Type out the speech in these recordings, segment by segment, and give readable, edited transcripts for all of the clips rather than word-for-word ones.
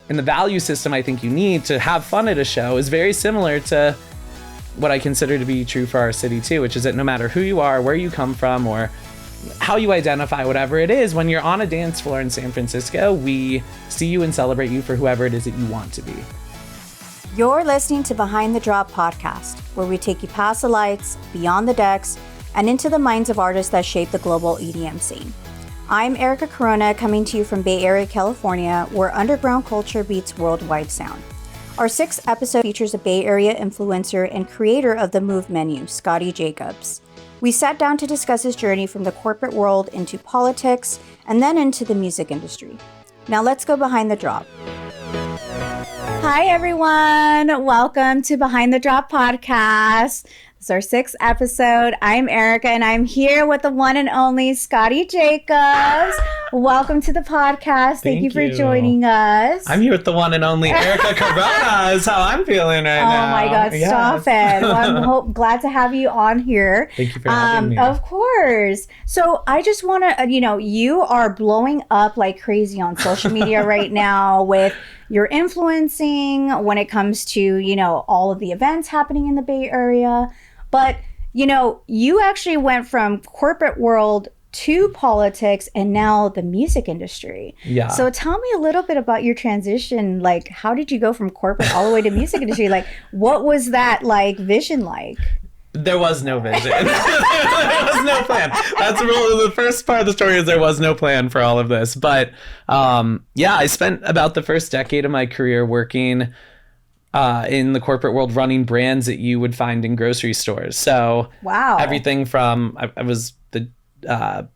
And the value system I think you need to have fun at a show is very similar to what I consider to be true for our city too, which is that no matter who you are, where you come from, or how you identify, whatever it is, when you're on a dance floor in San Francisco, we see you and celebrate you for whoever it is that you want to be. You're listening to Behind the Drop podcast, where we take you past the lights, beyond the decks, and into the minds of artists that shape the global EDM scene. I'm Erica Corona, coming to you from Bay Area, California, where underground culture beats worldwide sound. Our 6th episode features a Bay Area influencer and creator of the Move menu, Scotty Jacobs. We sat down to discuss his journey from the corporate world into politics and then into the music industry. Now let's go behind the drop. Hi, everyone. Welcome to Behind the Drop podcast. This is our 6th episode. I'm Erica, and I'm here with the one and only Scotty Jacobs. Welcome to the podcast. Thank you for joining us. I'm here with the one and only Erica Corona is how I'm feeling right now. Oh my God, stop it. Well, I'm glad to have you on here. Thank you for having me. Of course. So I just want to, you are blowing up like crazy on social media right now with your influencing when it comes to, all of the events happening in the Bay Area. But, you actually went from corporate world to politics and now the music industry. Yeah. So tell me a little bit about your transition. Like, how did you go from corporate all the way to music industry? Like, what was that vision like? There was no vision. There was no plan. That's really the first part of the story is there was no plan for all of this. But I spent about the first decade of my career working in the corporate world, running brands that you would find in grocery stores. So wow, everything from I was the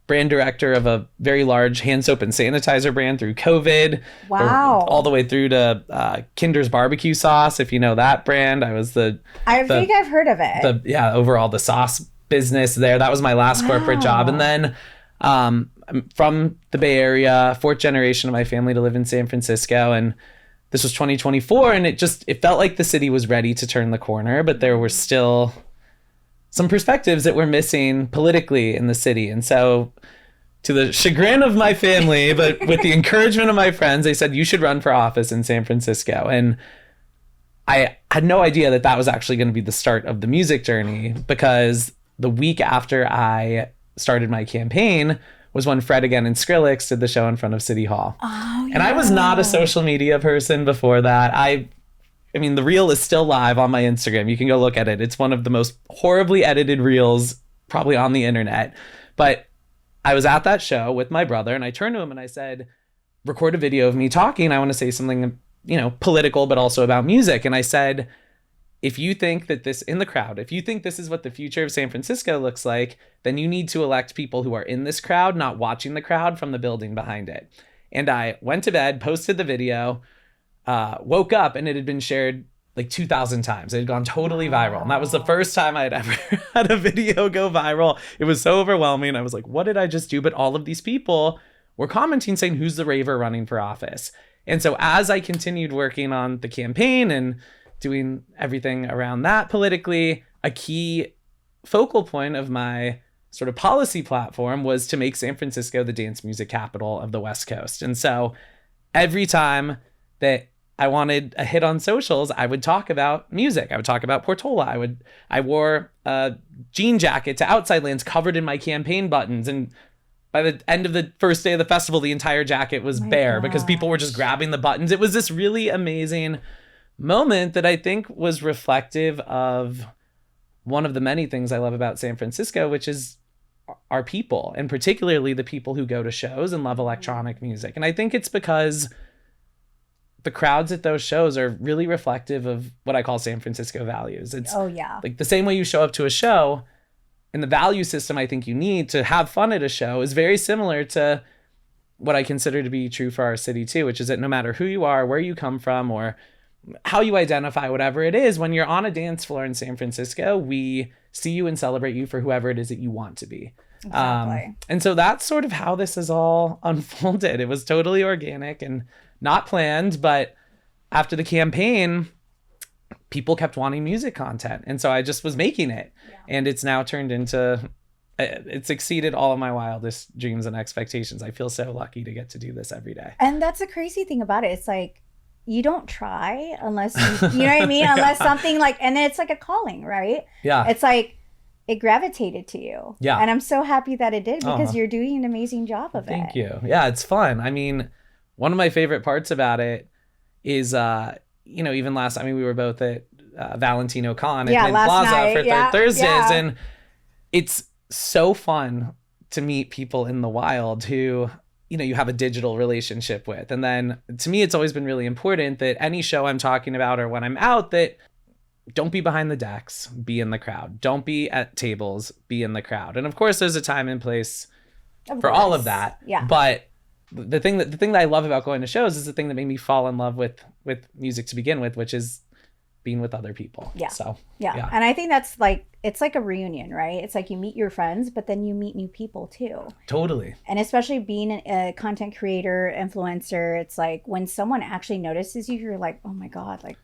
brand director of a very large hand soap and sanitizer brand through COVID. Wow. All the way through to Kinder's barbecue sauce, if you know that brand. I think I've heard of it. Overall the sauce business there. That was my last corporate job. And then I'm from the Bay Area, 4th generation of my family to live in San Francisco. And this was 2024, and it felt like the city was ready to turn the corner, but there were still some perspectives that were missing politically in the city. And so to the chagrin of my family, but with the encouragement of my friends, they said, you should run for office in San Francisco. And I had no idea that that was actually going to be the start of the music journey, because the week after I started my campaign was when Fred again and Skrillex did the show in front of City Hall. Oh, yeah. And I was not a social media person before that. I mean, the reel is still live on my Instagram. You can go look at it. It's one of the most horribly edited reels probably on the internet. But I was at that show with my brother, and I turned to him and I said, record a video of me talking. I want to say something, political, but also about music. And I said, if you think that if you think this is what the future of San Francisco looks like, then you need to elect people who are in this crowd, not watching the crowd from the building behind it. And I went to bed, posted the video, woke up, and it had been shared like 2,000 times. It had gone totally viral. And that was the first time I had ever had a video go viral. It was so overwhelming. I was like, what did I just do? But all of these people were commenting saying, who's the raver running for office? And so as I continued working on the campaign and doing everything around that politically, a key focal point of my sort of policy platform was to make San Francisco the dance music capital of the West Coast. And so every time that I wanted a hit on socials, I would talk about music. I would talk about Portola. I wore a jean jacket to Outside Lands covered in my campaign buttons. And by the end of the first day of the festival, the entire jacket was bare because people were just grabbing the buttons. It was this really amazing moment that I think was reflective of one of the many things I love about San Francisco, which is our people, and particularly the people who go to shows and love electronic music. And I think it's because the crowds at those shows are really reflective of what I call San Francisco values. It's like the same way you show up to a show, and the value system I think you need to have fun at a show is very similar to what I consider to be true for our city too, which is that no matter who you are, where you come from, or how you identify, whatever it is, when you're on a dance floor in San Francisco, we see you and celebrate you for whoever it is that you want to be. Exactly. And so that's sort of how this is all unfolded. It was totally organic and not planned, but after the campaign, people kept wanting music content. And so I just was making it. Yeah. And it's now turned into, it's exceeded all of my wildest dreams and expectations. I feel so lucky to get to do this every day. And that's the crazy thing about it. It's like, you don't try unless you know what I mean? Unless something like, and then it's like a calling, right? Yeah. It's like it gravitated to you. Yeah. And I'm so happy that it did because you're doing an amazing job of it. Thank you. Yeah, it's fun. I mean, one of my favorite parts about it is, even last, I mean, we were both at Valentino Con at Penn Plaza night. for Thursdays. And it's so fun to meet people in the wild who, you have a digital relationship with. And then to me, it's always been really important that any show I'm talking about or when I'm out, that don't be behind the decks, be in the crowd. Don't be at tables, be in the crowd. And of course, there's a time and place for all of that. Yeah. But the thing that I love about going to shows is the thing that made me fall in love with music to begin with, which is being with other people. Yeah. So yeah. And I think that's like, it's like a reunion, right? It's like you meet your friends, but then you meet new people too. Totally. And especially being a content creator, influencer, it's like when someone actually notices you, you're like, oh my God, like,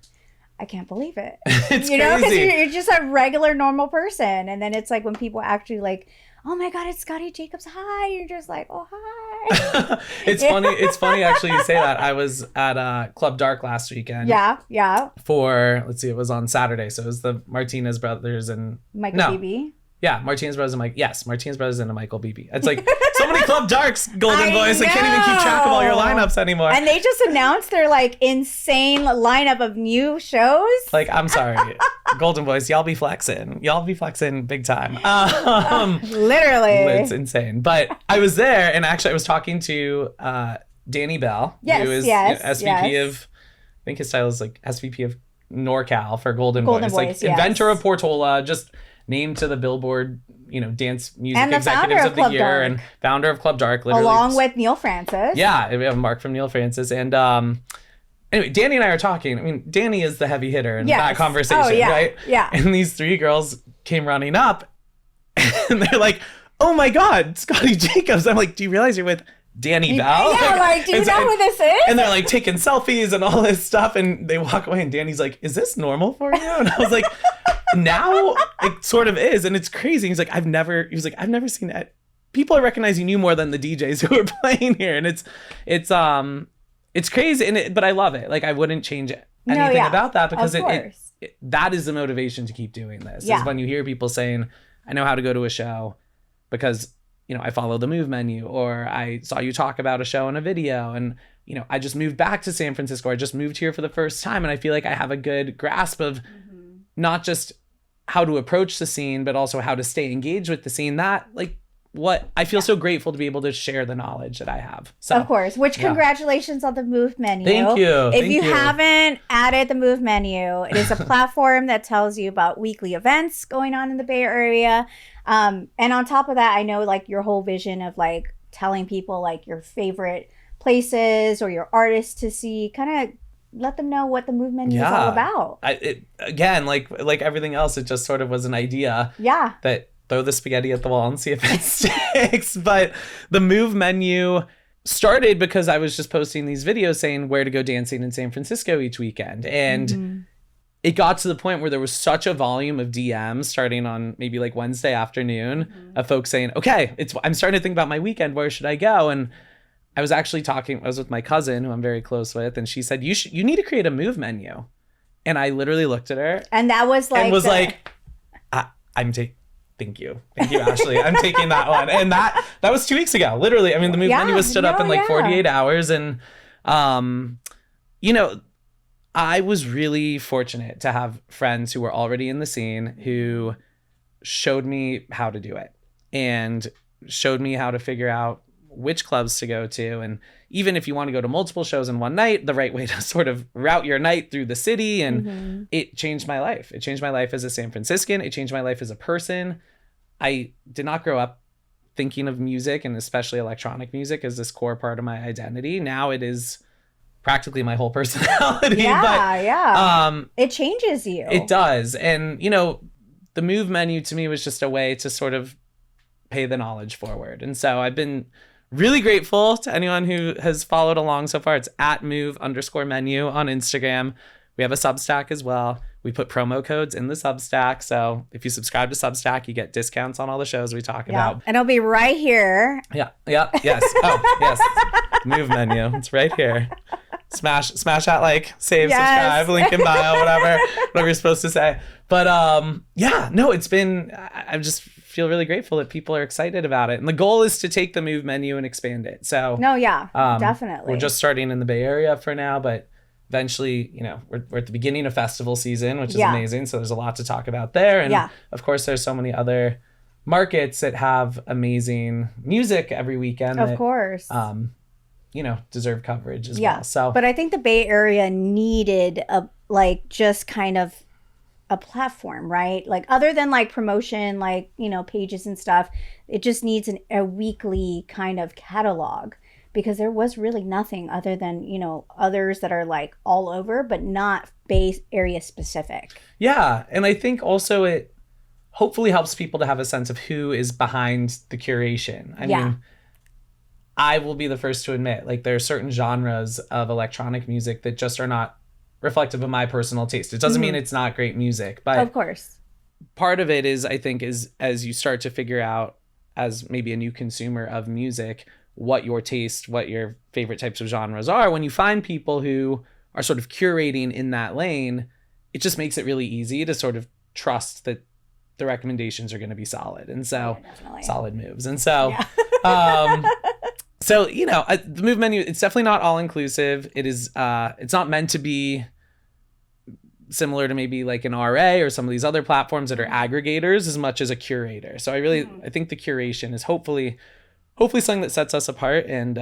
I can't believe it. It's because crazy. you're just a regular, normal person. And then it's like when people actually like, oh my God, it's Scotty Jacobs. Hi. You're just like, oh, hi. It's funny. It's funny actually you say that. I was at Club Dark last weekend. Yeah. For, let's see, it was on Saturday. So it was the Martinez brothers and Michael Beebe. Yeah, Martinez Brothers and Martinez Brothers and Michael Beebe. It's like so many Club Darks, Golden Boys. I can't even keep track of all your lineups anymore. And they just announced their like insane lineup of new shows. Like, I'm sorry, Golden Boys, y'all be flexing big time. Literally, it's insane. But I was there, and actually, I was talking to Danny Bell, who is SVP of, I think his title is like SVP of NorCal for Golden Boys, like inventor of Portola, just named to the Billboard, dance music and executives of the Club year, Dark. and founder of Club Dark, literally. Along with Neil Francis. Yeah, we have Mark from Neil Francis. And anyway, Danny and I are talking. I mean, Danny is the heavy hitter in that conversation, right? Yeah. And these three girls came running up, and they're like, oh my God, Scotty Jacobs. I'm like, do you realize you're with Danny Bell? Yeah, like, do you know who this is? And they're like taking selfies and all this stuff, and they walk away, and Danny's like, is this normal for you? And I was like, now it sort of is, and it's crazy. He's like, I've never seen that. People are recognizing you more than the DJs who are playing here, and it's crazy, but I love it. Like, I wouldn't change anything about that, because that is the motivation to keep doing this. Is when you hear people saying, I know how to go to a show because I follow the Move menu, or I saw you talk about a show in a video, and I just moved back to San Francisco. I just moved here for the first time, and I feel like I have a good grasp of not just how to approach the scene, but also how to stay engaged with the scene. That, like, what I feel so grateful to be able to share the knowledge that I have. So, of course, congratulations on the Move menu. Thank you. If you haven't added the Move menu, it is a platform that tells you about weekly events going on in the Bay Area. And on top of that, I know like your whole vision of like telling people like your favorite places or your artists to see, kind of let them know what the Move menu is all about. Again, like everything else, it just sort of was an idea. Yeah. That throw the spaghetti at the wall and see if it sticks. But the Move menu started because I was just posting these videos saying where to go dancing in San Francisco each weekend. And it got to the point where there was such a volume of DMs starting on maybe like Wednesday afternoon of folks saying, okay, I'm starting to think about my weekend. Where should I go? And I was with my cousin who I'm very close with, and she said, you need to create a Move menu. And I literally looked at her. And that was like, thank you, Ashley. I'm taking that one. And that was 2 weeks ago. Literally. I mean, the Move menu was stood up in like 48 hours. And, I was really fortunate to have friends who were already in the scene who showed me how to do it and showed me how to figure out which clubs to go to. And even if you want to go to multiple shows in one night, the right way to sort of route your night through the city. And it changed my life. It changed my life as a San Franciscan. It changed my life as a person. I did not grow up thinking of music, and especially electronic music, as this core part of my identity. Now it is practically my whole personality. It changes you. It does. And, the Move menu to me was just a way to sort of pay the knowledge forward. And so I've been really grateful to anyone who has followed along so far. It's @move_menu on Instagram. We have a Substack as well. We put promo codes in the Substack. So if you subscribe to Substack, you get discounts on all the shows we talk about. And it'll be right here. Yeah. Yes. Oh, yes. Move menu. It's right here. Smash that like, save, Yes. subscribe, link in bio, whatever you're supposed to say. But yeah, no, it's been, I just feel really grateful that people are excited about it. And the goal is to take the Move menu and expand it. So No, yeah, definitely. we're just starting in the Bay Area for now, but eventually, you know, we're at the beginning of festival season, which is amazing. So there's a lot to talk about there. And of course, there's so many other markets that have amazing music every weekend. Of course. You know, deserve coverage as well. So, but I think the Bay Area needed just kind of a platform, right? Like other than like promotion, like, you know, pages and stuff, it just needs a weekly kind of catalog, because there was really nothing other than, you know, others that are like all over, but not Bay Area specific. Yeah. And I think also it hopefully helps people to have a sense of who is behind the curation. I mean, I will be the first to admit, like, there are certain genres of electronic music that just are not reflective of my personal taste. It doesn't mean it's not great music, but of course, part of it is, I think, is as you start to figure out as maybe a new consumer of music, what your taste, what your favorite types of genres are, when you find people who are sort of curating in that lane, it just makes it really easy to sort of trust that the recommendations are going to be solid. And so solid moves. And so, so, you know, the Move menu, it's definitely not all inclusive. It is, it's not meant to be similar to maybe like an RA or some of these other platforms that are aggregators as much as a curator. So I think the curation is hopefully something that sets us apart and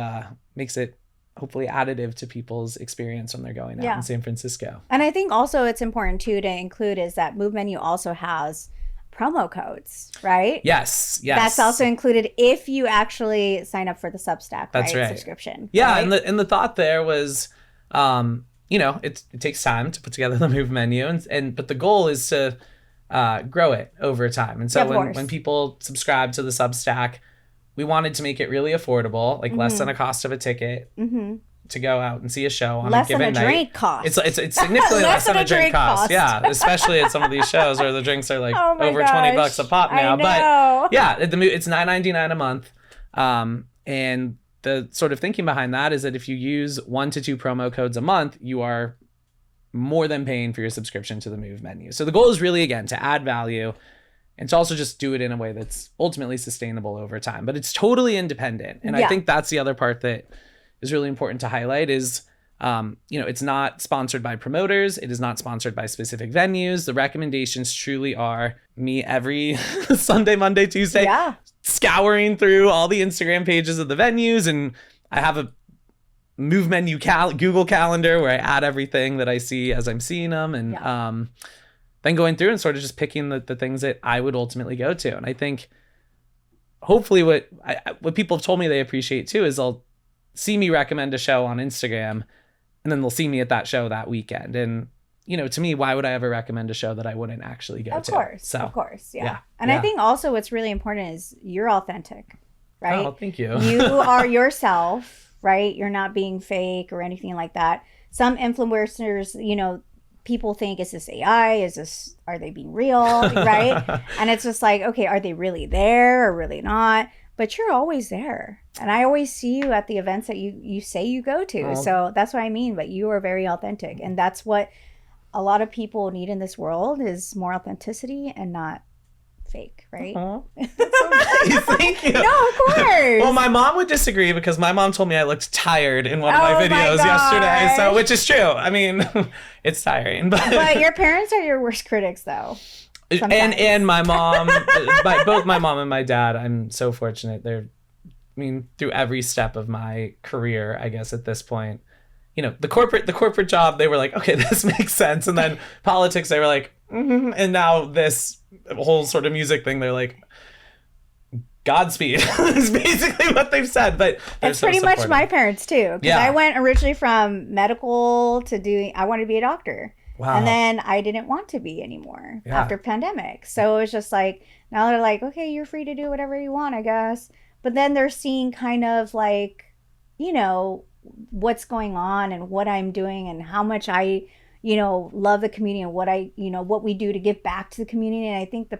makes it hopefully additive to people's experience when they're going out in San Francisco. And I think also it's important too to include is that Move menu also has promo codes, right? Yes. That's also included if you actually sign up for the Substack, right? Subscription. Yeah, right? and the thought there was, you know, it takes time to put together the Move menu, but the goal is to grow it over time. And so when people subscribe to the Substack, we wanted to make it really affordable, like less than a cost of a ticket. To go out and see a show on a given night. Less than a drink cost. It's significantly less than a drink cost. Yeah, especially at some of these shows where the drinks are like over $20 a pop now. But yeah, it's $9.99 a month. And the sort of thinking behind that is that if you use 1 to 2 promo codes a month, you are more than paying for your subscription to the Move menu. So the goal is really, again, to add value and to also just do it in a way that's ultimately sustainable over time. But it's totally independent. And I think that's the other part that is really important to highlight is, you know, it's not sponsored by promoters. It is not sponsored by specific venues. The recommendations truly are me every Sunday, Monday, Tuesday, scouring through all the Instagram pages of the venues. And I have a Move menu Google Calendar where I add everything that I see as I'm seeing them. And then going through and sort of just picking the things that I would ultimately go to. And I think hopefully what people have told me they appreciate too is they'll see me recommend a show on Instagram and then they'll see me at that show that weekend. And, you know, to me, why would I ever recommend a show that I wouldn't actually go to? Of course. Yeah. And I think also what's really important is you're authentic, right? Oh, thank you. You are yourself, right? You're not being fake or anything like that. Some influencers, you know, people think, is this AI? Are they being real? Right? And it's just like, okay, are they really there or really not? But you're always there. And I always see you at the events that you say you go to. So that's what I mean. But you are very authentic. And that's what a lot of people need in this world is more authenticity and not fake, right? That's so nice. Thank you. No, of course. Well, my mom would disagree because my mom told me I looked tired in one of my videos yesterday. So, which is true. I mean, it's tiring. But your parents are your worst critics, though. Sometimes. And my mom, both my mom and my dad, I'm so fortunate. Through every step of my career, I guess at this point, you know, the corporate job, they were like, okay, this makes sense. And then politics, they were like, and now this whole sort of music thing, they're like, Godspeed is basically what they've said. But it's pretty much my parents too. Because I went originally from medical to I wanted to be a doctor. Wow. And then I didn't want to be anymore after pandemic. So it was just like, now they're like, okay, you're free to do whatever you want, I guess. But then they're seeing kind of like, you know, what's going on and what I'm doing and how much I, you know, love the community and what we do to give back to the community. And I think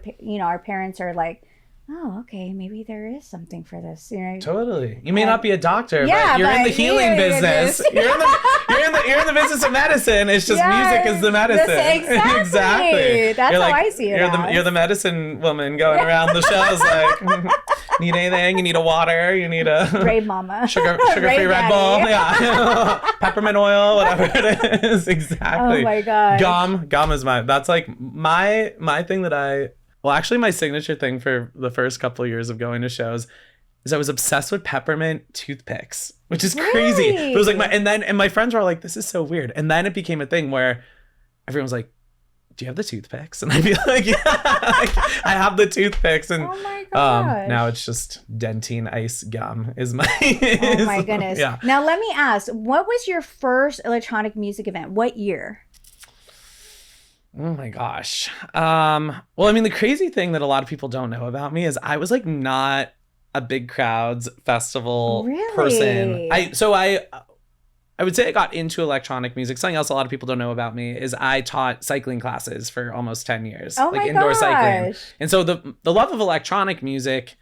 our parents are like oh, okay, maybe there is something for this. You know, Totally. You may not be a doctor, Yeah, but you're in but the healing business. You're in the business of medicine. It's just music is the medicine. Exactly. That's how I see it. You're the medicine woman going around the shows like, need anything? You need a water? You need a Brave mama. Sugar-free Red Bull. Yeah. Peppermint oil, whatever it is. Exactly. Oh my god. Gum is that's like my thing that well, actually, my signature thing for the first couple of years of going to shows is I was obsessed with peppermint toothpicks, which is crazy. Really? It was like and my friends were all like, "This is so weird." And then it became a thing where everyone was like, "Do you have the toothpicks?" And I'd be like, "Yeah, I have the toothpicks." And oh my gosh. now it's just Dentine Ice Gum is my. Oh my goodness. Yeah. Now let me ask, what was your first electronic music event? What year? Oh my gosh. Well, I mean, the crazy thing that a lot of people don't know about me is I was like not a big crowds festival person. I would say I got into electronic music. Something else a lot of people don't know about me is I taught cycling classes for almost 10 years. Oh like my indoor gosh. cycling. And so the love of electronic music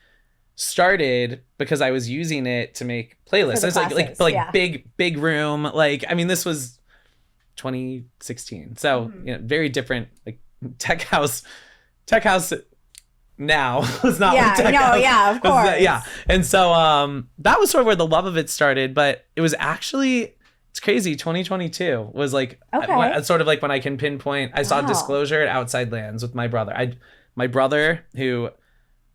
started because I was using it to make playlists. It's like big room. Like, I mean, this was 2016. So, you know, very different, like tech house now was not like tech house. Yeah, of course. Yeah. And so that was sort of where the love of it started, but it was actually, it's crazy, 2022 was like sort of like when I can pinpoint, I saw Disclosure at Outside Lands with my brother. My brother, who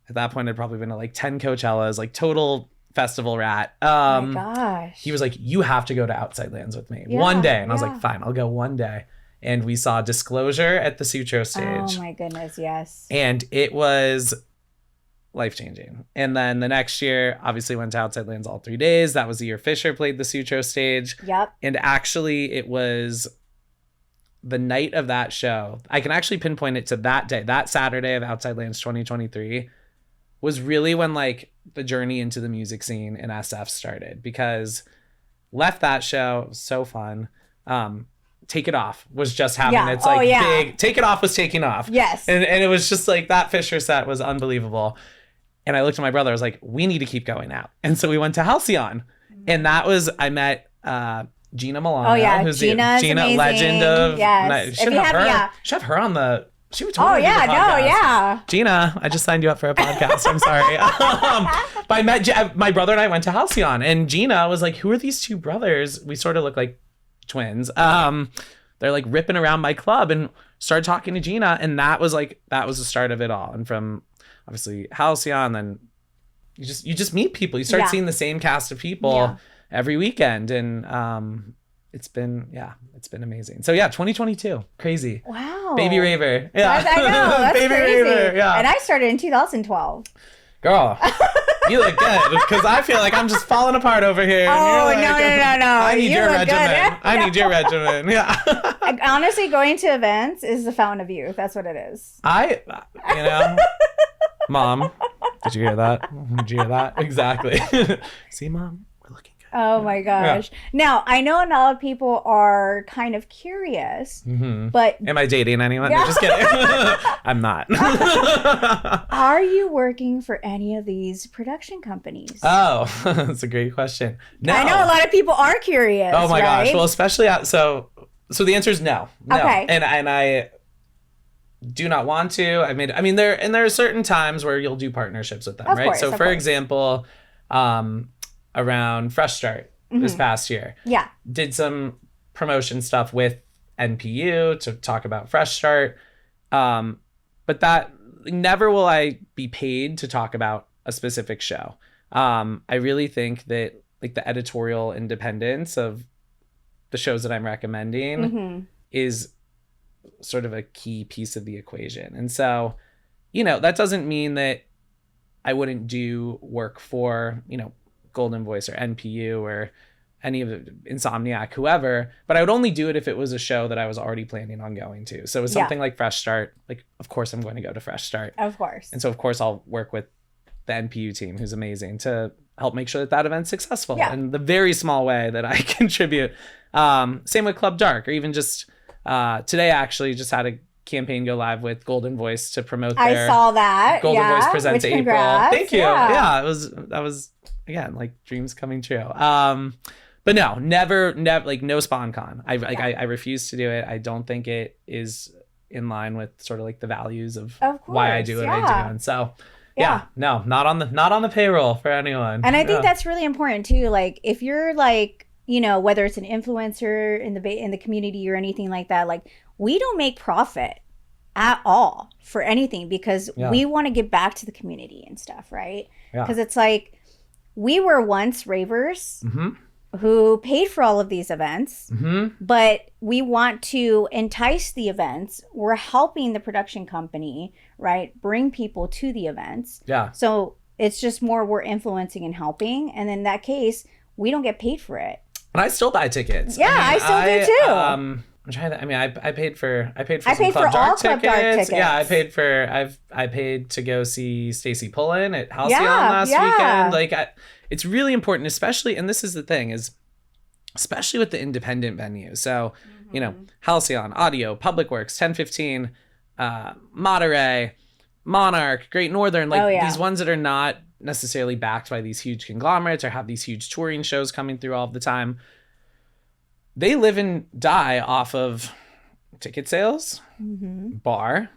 at that point had probably been to like 10 Coachellas, like total festival rat. Oh my gosh. He was like, "You have to go to Outside Lands with me one day." And I was like, "Fine, I'll go one day." And we saw Disclosure at the Sutro stage. Oh my goodness, yes. And it was life-changing. And then the next year, obviously went to Outside Lands all 3 days. That was the year Fisher played the Sutro stage. Yep. And actually, it was the night of that show. I can actually pinpoint it to that day, that Saturday of Outside Lands 2023 was really when like the journey into the music scene in SF started, because left that show, it was so fun. Take It Off was just having its like big, Take It Off was taking off. Yes. And it was just like that Fisher set was unbelievable. And I looked at my brother, I was like, we need to keep going out. And so we went to Halcyon. And that was, I met Gina Milano. Oh yeah, who's Gina, legend of, yes. Should have her on the, she would totally oh yeah, do the podcast. no, yeah. Gina, I just signed you up for a podcast. I'm sorry. But I met my brother and I went to Halcyon, and Gina was like, "Who are these two brothers? We sort of look like twins. They're like ripping around my club," and started talking to Gina, and that was the start of it all. And from obviously Halcyon, then you just meet people. You start seeing the same cast of people every weekend, and it's been amazing. So 2022, crazy. Wow. Baby raver. Yeah. I know. That's Baby crazy. raver. Yeah. And I started in 2012. Girl, you look good, because I feel like I'm just falling apart over here. Oh, like, no. I need your look good. regimen. I need your regimen. Yeah. Honestly, going to events is the fountain of youth. That's what it is. Mom, did you hear that? Did you hear that? Exactly. See, Mom, we're looking good. Oh my gosh. Yeah. Now, I know a lot of people are kind of curious, but... Am I dating anyone? No, just kidding. I'm not. Are you working for any of these production companies? Oh, that's a great question. No. I know a lot of people are curious. Oh my right? gosh. Well, especially, so the answer is no. Okay. And I do not want to. There are certain times where you'll do partnerships with them, of right? Course, so for example, around Fresh Start this past year. Yeah. Did some promotion stuff with NPU to talk about Fresh Start. But that never will I be paid to talk about a specific show. I really think that like the editorial independence of the shows that I'm recommending is sort of a key piece of the equation. And so, that doesn't mean that I wouldn't do work for, Golden Voice or NPU or any of the Insomniac, whoever, but I would only do it if it was a show that I was already planning on going to. So it's something like Fresh Start, like, of course I'm going to go to Fresh Start. Of course. And so of course I'll work with the NPU team, who's amazing, to help make sure that event's successful in the very small way that I contribute. Same with Club Dark, or even just today I actually just had campaign go live with Golden Voice to promote I their saw that. Golden Voice Presents Which, April. congrats. Thank you. Yeah, that was again like dreams coming true. But no, never like no SpawnCon. I refuse to do it. I don't think it is in line with sort of like the values of why I do what I do. And so no, not on the payroll for anyone. And I think that's really important too. Like if you're like, whether it's an influencer in the community or anything like that, like we don't make profit at all for anything because we want to give back to the community and stuff, right? Because it's like we were once ravers who paid for all of these events, but we want to entice the events. We're helping the production company, right, bring people to the events. Yeah. So it's just more we're influencing and helping. And in that case, we don't get paid for it. And I still buy tickets. Yeah, I still do too. I'm trying to. I mean, I paid for some Club Dark all tickets. Club Dark tickets. Yeah, I paid to go see Stacey Pullen at Halcyon last weekend. Like, it's really important, especially, and this is the thing, is especially with the independent venues. So, Halcyon, Audio, Public Works, 1015, Monterey, Monarch, Great Northern, these ones that are not necessarily backed by these huge conglomerates or have these huge touring shows coming through all of the time. They live and die off of ticket sales, bar,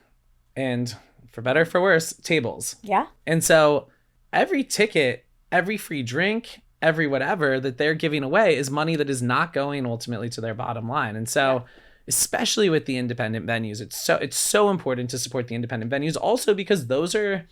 and for better or for worse, tables. Yeah. And so every ticket, every free drink, every whatever that they're giving away is money that is not going ultimately to their bottom line. And so especially with the independent venues, it's so important to support the independent venues also because those are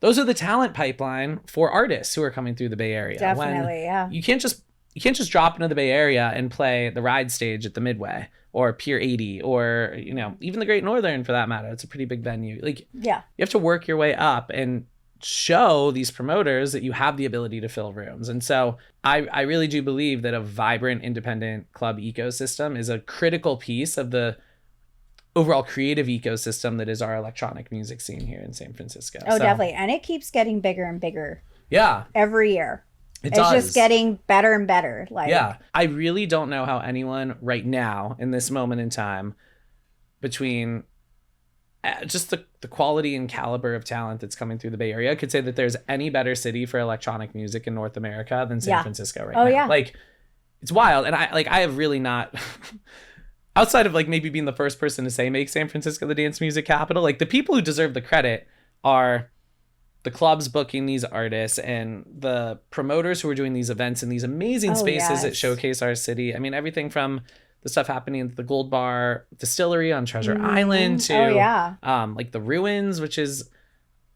the talent pipeline for artists who are coming through the Bay Area. Definitely, You can't just drop into the Bay Area and play the Ride stage at the Midway or Pier 80 or, even the Great Northern for that matter. It's a pretty big venue. You have to work your way up and show these promoters that you have the ability to fill rooms. And so I really do believe that a vibrant independent club ecosystem is a critical piece of the overall creative ecosystem that is our electronic music scene here in San Francisco. Oh, definitely. And it keeps getting bigger and bigger. Yeah. Every year. It's just getting better and better. I really don't know how anyone right now in this moment in time between just the quality and caliber of talent that's coming through the Bay Area could say that there's any better city for electronic music in North America than San Francisco right now. Yeah. It's wild. And I have really not outside of maybe being the first person to say make San Francisco the dance music capital, the people who deserve the credit are the clubs booking these artists and the promoters who are doing these events in these amazing spaces that showcase our city. I mean, everything from the stuff happening at the Gold Bar Distillery on Treasure Island to the Ruins, which is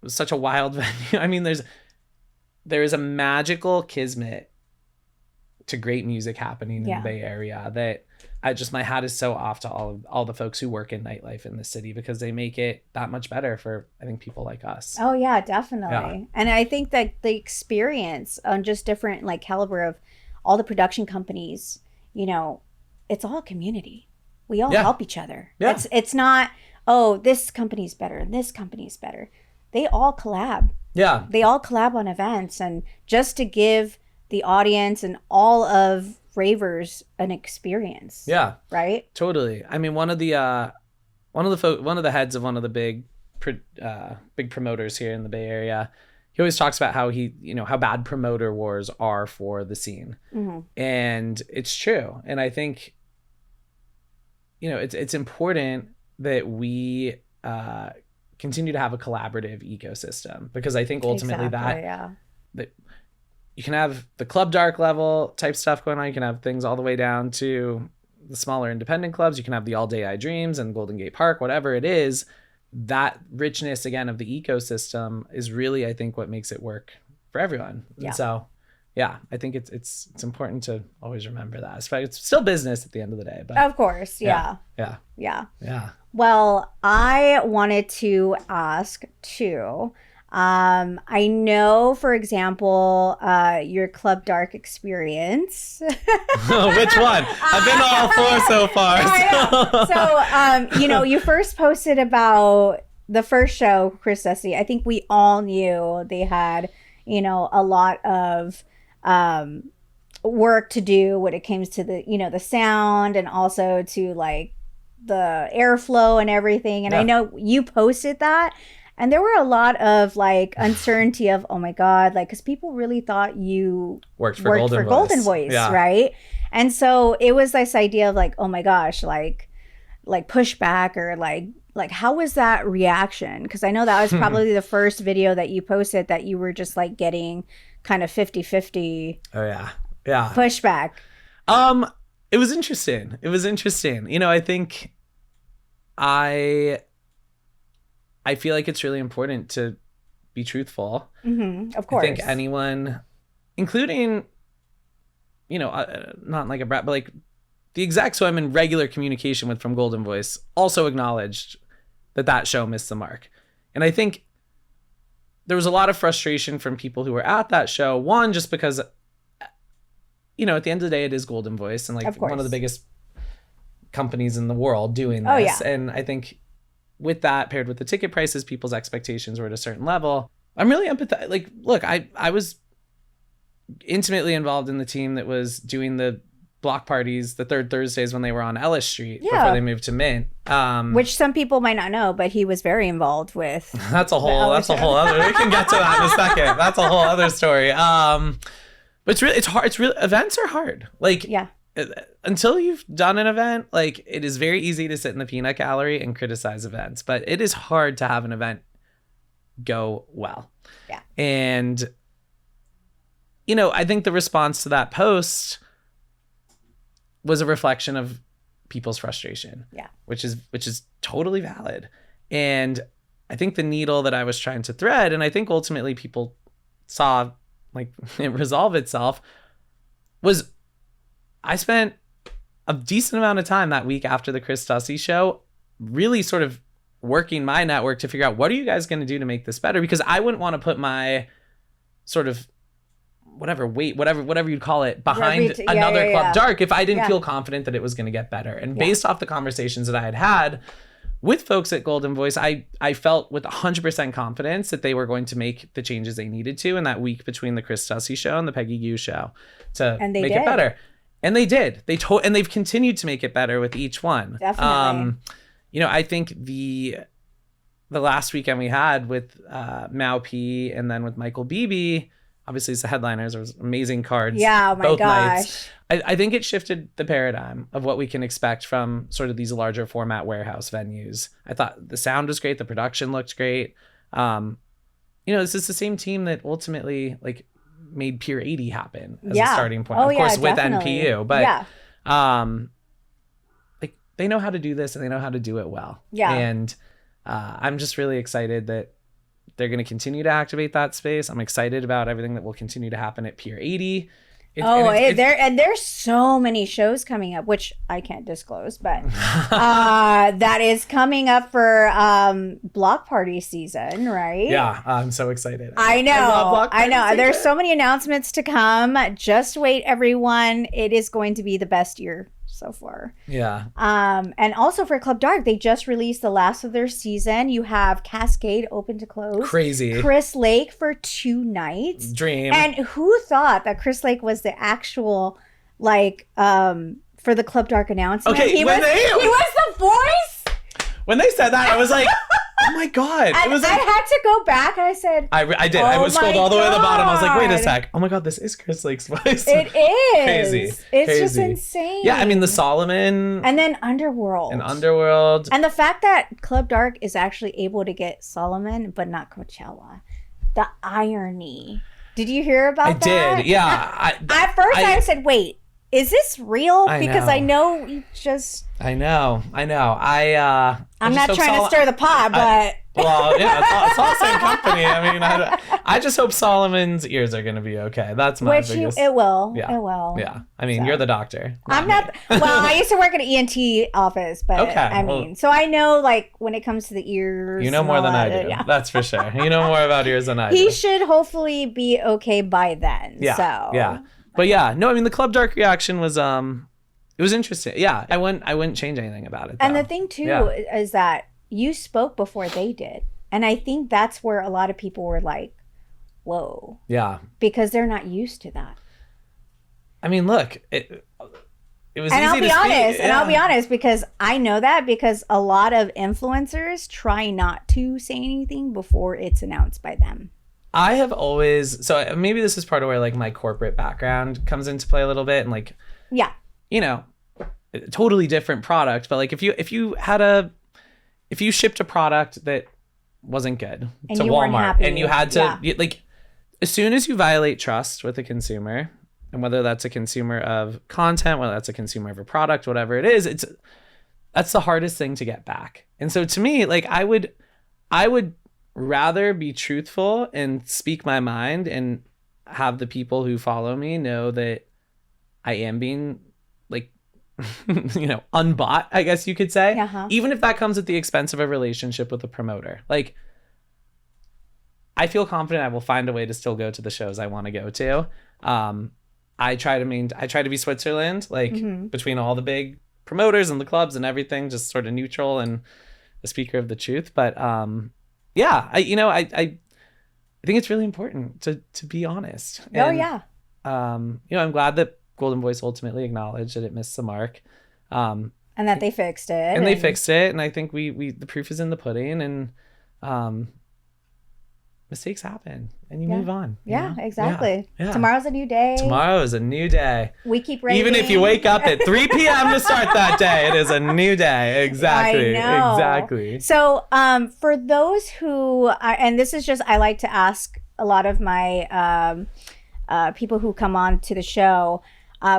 such a wild venue. I mean, there is a magical kismet to great music happening in the Bay Area that my hat is so off to all the folks who work in nightlife in the city because they make it that much better for, I think, people like us. Oh yeah, definitely. Yeah. And I think that the experience on just different caliber of all the production companies, it's all community. We all help each other. Yeah. It's not, this company's better and this company's better. They all collab. Yeah. They all collab on events and just to give the audience and all of ravers an experience. Yeah. Right? Totally. I mean, one of the heads of one of the big promoters here in the Bay Area, he always talks about how how bad promoter wars are for the scene. Mm-hmm. And it's true. And I think it's important that we continue to have a collaborative ecosystem because I think ultimately that you can have the Club Dark level type stuff going on. You can have things all the way down to the smaller independent clubs. You can have the All Day I Dreams and Golden Gate Park, whatever it is. That richness, again, of the ecosystem is really, I think, what makes it work for everyone. Yeah. And so, I think it's important to always remember that. It's still business at the end of the day. But of course, yeah. Well, I wanted to ask too. I know, for example, your Club Dark experience. Which one? I've been to all four so far. So, you first posted about the first show, Chris Essie. I think we all knew they had, a lot of work to do when it comes to the, the sound and also to the airflow and everything. And I know you posted that. And there were a lot of like uncertainty of, oh my God, like, because people really thought you worked for Golden Voice, right? And so it was this idea of like, oh my gosh, like pushback or like how was that reaction? Because I know that was probably the first video that you posted that you were just like getting kind of 50-50 pushback. It was interesting. You know, I think I feel like it's really important to be truthful. Of course. I think anyone, including, you know, not like a brat, but like the execs who I'm in regular communication with from Golden Voice also acknowledged that show missed the mark. And I think there was a lot of frustration from people who were at that show. One, just because, you know, at the end of the day, it is Golden Voice and like one of the biggest companies in the world doing this. Oh, yeah. And I think with that paired with the ticket prices, people's expectations were at a certain level. I'm really empathetic. Like, look, I was intimately involved in the team that was doing the block parties the third Thursdays when they were on Ellis Street before they moved to Mint. Which some people might not know, but he was very involved with. That's a whole other. We can get to that in a second. That's a whole other story. But it's hard. It's really, events are hard. Like, until you've done an event, like, it is very easy to sit in the peanut gallery and criticize events, but it is hard to have an event go well. Yeah. And, you know, I think the response to that post was a reflection of people's frustration. Yeah. Which is totally valid. And I think the needle that I was trying to thread, and I think ultimately people saw like it resolve itself, was I spent a decent amount of time that week after the Chris Dussey show really sort of working my network to figure out, what are you guys going to do to make this better? Because I wouldn't want to put my sort of whatever you'd call it behind another Club Dark if I didn't feel confident that it was going to get better. And based off the conversations that I had with folks at Golden Voice, I felt with 100% confidence that they were going to make the changes they needed to in that week between the Chris Dussey show and the Peggy Gu show to make it better. And they did. And they've continued to make it better with each one. Definitely. You know, I think the last weekend we had with Mao P and then with Michael Beebe, obviously it's the headliners. There was amazing cards. Yeah, oh my both gosh. Nights. I think it shifted the paradigm of what we can expect from sort of these larger format warehouse venues. I thought the sound was great. The production looked great. You know, this is the same team that ultimately like made Pier 80 happen as a starting point. Of course, with NPU. But like they know how to do this and they know how to do it well. Yeah. And I'm just really excited that they're going to continue to activate that space. I'm excited about everything that will continue to happen at Pier 80. There's so many shows coming up, which I can't disclose, but that is coming up for block party season, right? Yeah, I'm so excited. I know. There's so many announcements to come. Just wait, everyone. It is going to be the best year so far. Yeah. And also for Club Dark, they just released the last of their season. You have Cascade open to close. Crazy. Chris Lake for 2 nights. Dream. And who thought that Chris Lake was the actual, like, for the Club Dark announcement? Okay, he was the voice? When they said that, I was like, oh my God. And I had to go back and I said, I did. I was scrolled all the way to the bottom. I was like, wait a sec. Oh my God, this is Chris Lake's voice. It is. Crazy. It's just insane. Yeah, I mean, the Solomon. And then Underworld. And the fact that Club Dark is actually able to get Solomon, but not Coachella. The irony. Did you hear about that? I did, yeah. At first I said, wait, is this real? Because I know you just... I know. I'm not trying to stir the pot, but... Well, yeah, it's all the same company. I mean, I just hope Solomon's ears are going to be okay. That's my biggest... It will. Yeah. It will. Yeah. I mean, you're the doctor. I'm not... Well, I used to work at an ENT office, but so I know, like, when it comes to the ears... You know more than I do. Yeah. That's for sure. You know more about ears than I do. He should hopefully be okay by then. Yeah. So. Yeah. But yeah, no, I mean, the Club Dark reaction was... It was interesting. Yeah, I wouldn't change anything about it, though. And the thing, too, is that you spoke before they did. And I think that's where a lot of people were like, whoa. Yeah. Because they're not used to that. I mean, look, it was And easy I'll be to speak. honest, and Yeah. I'll be honest, because I know that because a lot of influencers try not to say anything before it's announced by them. I have always, so maybe this is part of where like my corporate background comes into play a little bit, and like, Yeah. you know, a totally different product, but like if you shipped a product that wasn't good And to you weren't Walmart happy. and you had to Yeah. like, as soon as you violate trust with a consumer, and whether that's a consumer of content, whether that's a consumer of a product, whatever it is, that's the hardest thing to get back. And so to me, like I would rather be truthful and speak my mind and have the people who follow me know that I am being like, unbought, I guess you could say, even if that comes at the expense of a relationship with a promoter. Like, I feel confident I will find a way to still go to the shows I want to go to. I try to be Switzerland, like between all the big promoters and the clubs and everything, just sort of neutral and the speaker of the truth. But yeah, I think it's really important to be honest. And, I'm glad that Golden Voice ultimately acknowledged that it missed the mark. And that they fixed it. And they fixed it. And I think we the proof is in the pudding, and mistakes happen and you move on. Yeah, exactly. Yeah. Tomorrow's a new day. Tomorrow is a new day. We keep rating. Even if you wake up at 3 p.m. to start that day, it is a new day. Exactly. I know. Exactly. So for those who, and this is just, I like to ask a lot of my people who come on to the show,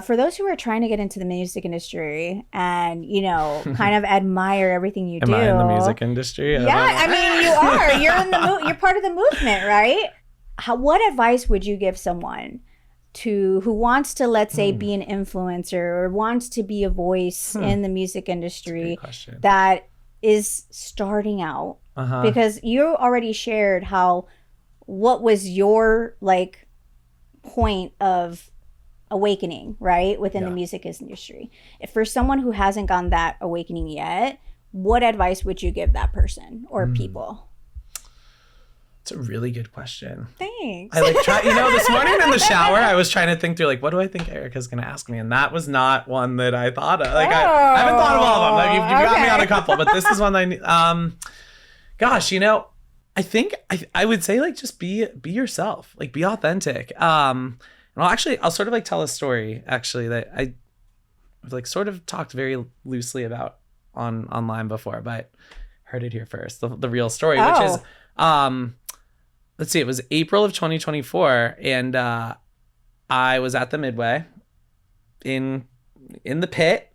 for those who are trying to get into the music industry and, kind of admire everything you do. Am I in the music industry? Yeah, I mean, you are. You're part of the movement, right? What advice would you give someone who wants to, let's say, be an influencer or wants to be a voice in the music industry that is starting out? Because you already shared what was your point of awakening, right, within the music industry. If for someone who hasn't gotten that awakening yet, what advice would you give that person or people? It's a really good question. Thanks. I this morning in the shower, I was trying to think through what do I think Erica's going to ask me? And that was not one that I thought of. I haven't thought of all of them. You've got me on a couple, but this is one that I think I would say just be yourself, be authentic. And I'll sort of tell a story actually that I've sort of talked very loosely about online before, but heard it here first. The real story, which is, let's see, it was April of 2024, and I was at the Midway in the pit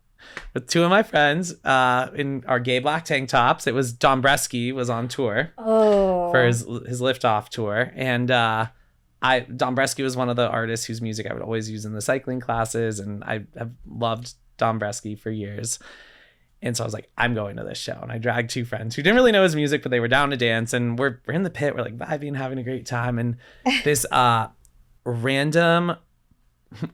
with two of my friends in our gay black tank tops. It was Dombresky was on tour for his liftoff tour, and Dombresky was one of the artists whose music I would always use in the cycling classes, and I have loved Dombresky for years. And so I was like, I'm going to this show. And I dragged two friends who didn't really know his music, but they were down to dance. And we're in the pit. We're vibing, having a great time. And this random,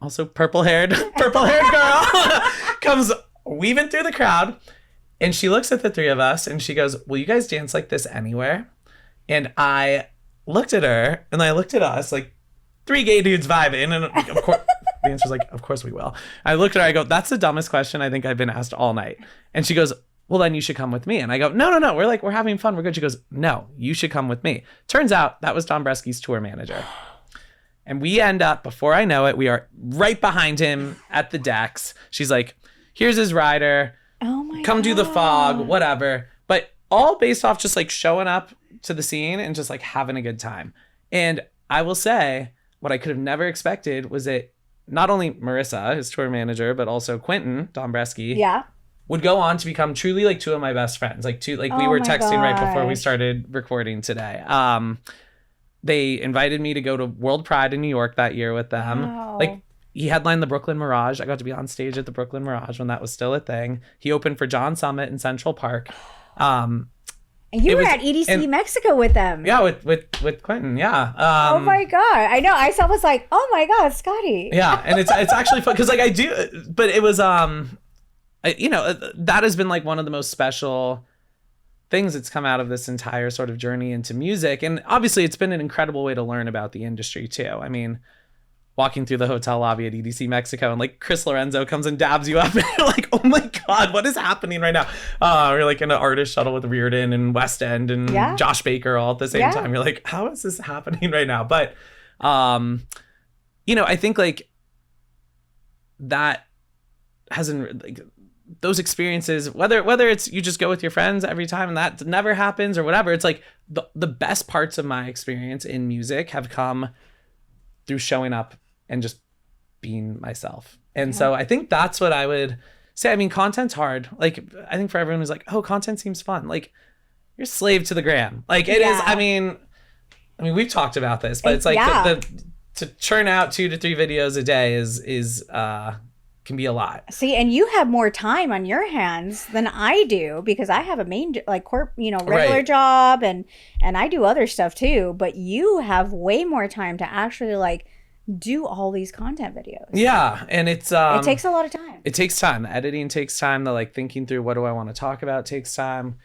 also purple-haired girl comes weaving through the crowd. And she looks at the three of us and she goes, will you guys dance like this anywhere? And I looked at her and I looked at us, three gay dudes vibing. And of course, the answer was of course we will. I looked at her, I go, that's the dumbest question I think I've been asked all night. And she goes, well, then you should come with me. And I go, no. We're having fun. We're good. She goes, no, you should come with me. Turns out that was Dombresky's tour manager. And we end up, before I know it, we are right behind him at the decks. She's like, here's his rider. Oh my Come God. do the fog, whatever. But all based off just showing up to the scene and just having a good time. And I will say, what I could have never expected was that not only Marissa, his tour manager, but also Quentin Dombresky, would go on to become truly two of my best friends. We were texting right before we started recording today. They invited me to go to World Pride in New York that year with them. Wow. He headlined the Brooklyn Mirage. I got to be on stage at the Brooklyn Mirage when that was still a thing. He opened for John Summit in Central Park. And you were at EDC Mexico with them. Yeah, with Quentin, yeah. Oh my God. I know. I was like, oh my God, Scotty. Yeah, and it's actually fun because I do, but it was, that has been one of the most special things that's come out of this entire sort of journey into music. And obviously it's been an incredible way to learn about the industry too. I mean, walking through the hotel lobby at EDC Mexico, and like Chris Lorenzo comes and dabs you up, and you're like, oh my God, what is happening right now? You're like in an artist shuttle with Reardon and West End and Josh Baker all at the same time. You're like, how is this happening right now? But, you know, I think like that hasn't like those experiences, whether it's you just go with your friends every time and that never happens or whatever, it's like the best parts of my experience in music have come through showing up and just being myself. And so I think that's what I would say. I mean, content's hard. Like, I think for everyone who's like, oh, content seems fun. Like, you're a slave to the gram. Like, it is, I mean, we've talked about this, but it's like to churn out 2 to 3 videos a day is can be a lot. See, and you have more time on your hands than I do, because I have a main regular job and I do other stuff too, but you have way more time to actually like do all these content videos. Yeah, and it takes a lot of time. It takes time. The editing takes time. The like thinking through what do I want to talk about takes time.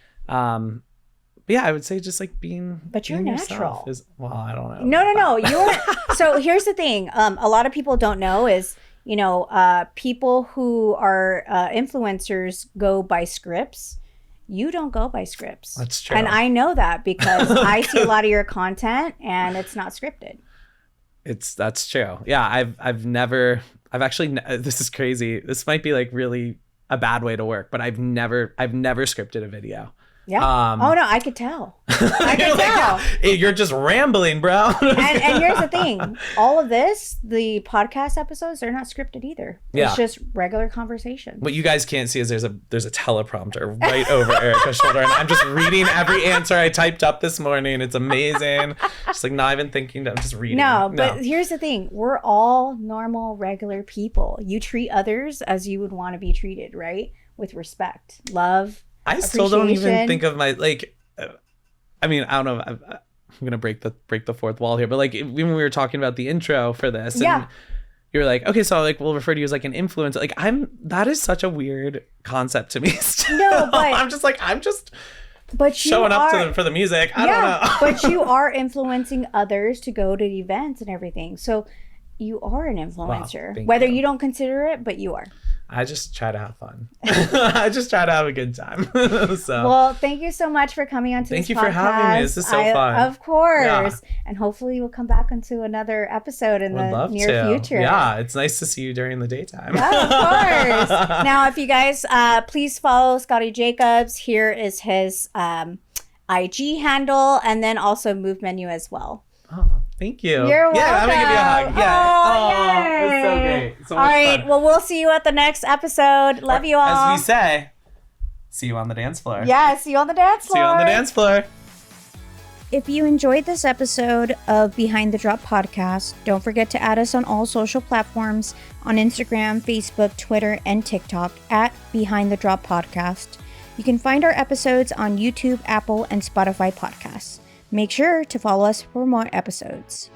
But yeah, I would say just like being. But you're natural. Well, I don't know. No. You're. So here's the thing. A lot of people don't know is, you know, people who are influencers go by scripts. You don't go by scripts. That's true. And I know that because I see a lot of your content and it's not scripted. That's true. Yeah, I've actually, this is crazy. This might be like really a bad way to work, but I've never scripted a video. Yeah. Oh no, I could tell. I could tell. Hey, you're just rambling, bro. and here's the thing: all of this, the podcast episodes, they're not scripted either. It's just regular conversation. What you guys can't see is there's a teleprompter right over Erica's shoulder, and I'm just reading every answer I typed up this morning. It's amazing. Just like not even thinking. I'm just reading. No, but here's the thing: we're all normal, regular people. You treat others as you would want to be treated, right? With respect, love. I still don't even think of my, like, I mean, I don't know. I'm going to break the fourth wall here, but like when we were talking about the intro for this, and you're like, okay, so like we'll refer to you as like an influencer. Like that is such a weird concept to me still. No, but I'm just showing up for the music. I don't know. But you are influencing others to go to the events and everything. So you are an influencer, whether you don't consider it, but you are. I just try to have fun. I just try to have a good time. So. Well, thank you so much for coming on to this podcast. Thank you for having me. This is so fun. Of course. Yeah. And hopefully we'll come back into another episode in the near future. Yeah, it's nice to see you during the daytime. Yeah, of course. Now, if you guys, please follow Scotty Jacobs. Here is his IG handle, and then move menu as well. Oh, thank you. You're welcome. Yeah, I'm going to give you a hug. Yeah. It's so great. So all right. Fun. Well, we'll see you at the next episode. Love you all. As we say, see you on the dance floor. Yeah, see you on the dance floor. See you on the dance floor. If you enjoyed this episode of Behind the Drop podcast, don't forget to add us on all social platforms on Instagram, Facebook, Twitter, and TikTok at Behind the Drop podcast. You can find our episodes on YouTube, Apple, and Spotify podcasts. Make sure to follow us for more episodes.